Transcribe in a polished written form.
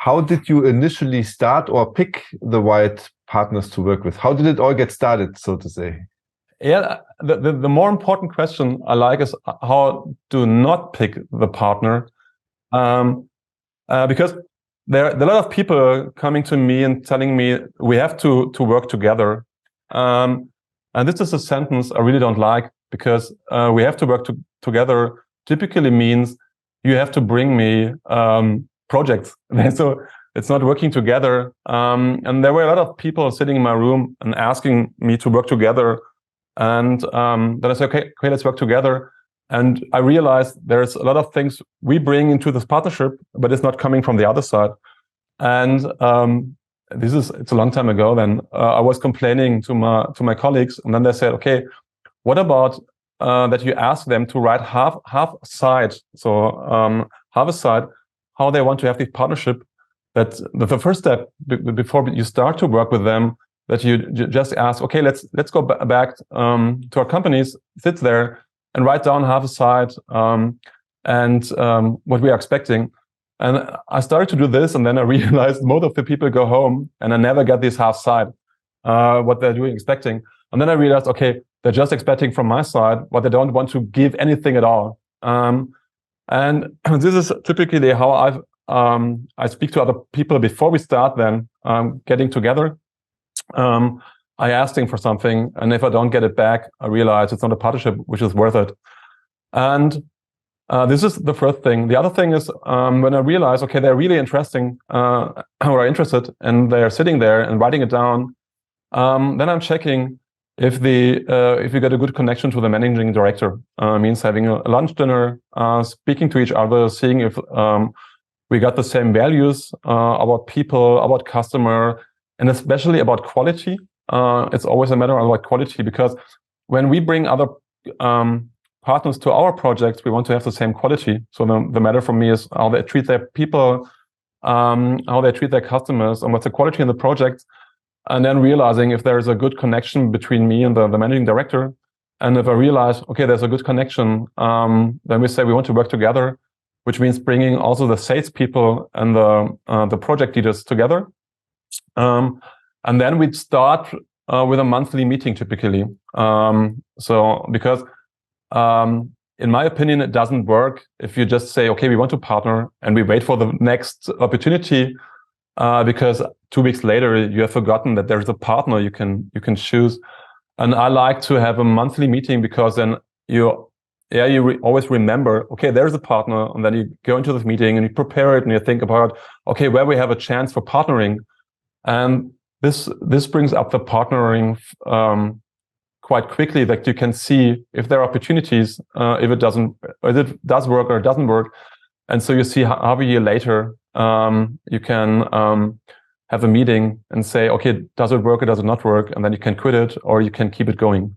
how did you initially start or pick the right partners to work with? How did it all get started, so to say? Yeah, the more important question I like is how to not pick the partner, because there are a lot of people coming to me and telling me we have to work together, and this is a sentence I really don't like, because we have to work together typically means you have to bring me projects. So it's not working together. And there were a lot of people sitting in my room and asking me to work together. And then I said, okay, let's work together. And I realized there's a lot of things we bring into this partnership, but it's not coming from the other side. And it's a long time ago then. I was complaining to my colleagues, and then they said, okay, what about that you ask them to write half a side, so half a side, how they want to have this partnership. That the first step before you start to work with them, that you just ask, okay, let's go back to our companies, sit there and write down half a side and what we are expecting. And I started to do this, and then I realized most of the people go home and I never get this half side, what they're doing, expecting. And then I realized, okay, they're just expecting from my side what they don't want to give anything at all. And this is typically how I speak to other people before we start then getting together. I ask them for something, and if I don't get it back, I realize it's not a partnership which is worth it. And this is the first thing. The other thing is when I realize, okay, they're really interested, and they're sitting there and writing it down, then I'm checking if we get a good connection to the managing director. Means having a lunch dinner, speaking to each other, seeing if we got the same values about people, about customer, and especially about quality. It's always a matter about quality, because when we bring other partners to our projects, we want to have the same quality. So the matter for me is how they treat their people, how they treat their customers, and what's the quality in the project. And then realizing if there is a good connection between me and the managing director. And if I realize, okay, there's a good connection, then we say we want to work together, which means bringing also the salespeople and the project leaders together. And then we'd start with a monthly meeting typically. So because in my opinion, it doesn't work if you just say, okay, we want to partner, and we wait for the next opportunity, because 2 weeks later you have forgotten that there's a partner you can choose. And I like to have a monthly meeting, because then you always remember, okay, there's a partner, and then you go into this meeting and you prepare it and you think about, okay, where we have a chance for partnering. And this brings up the partnering quite quickly, that you can see if there are opportunities, if it does work or it doesn't work. And so you see how a year later you can have a meeting and say, okay, does it work or does it not work? And then you can quit it, or you can keep it going.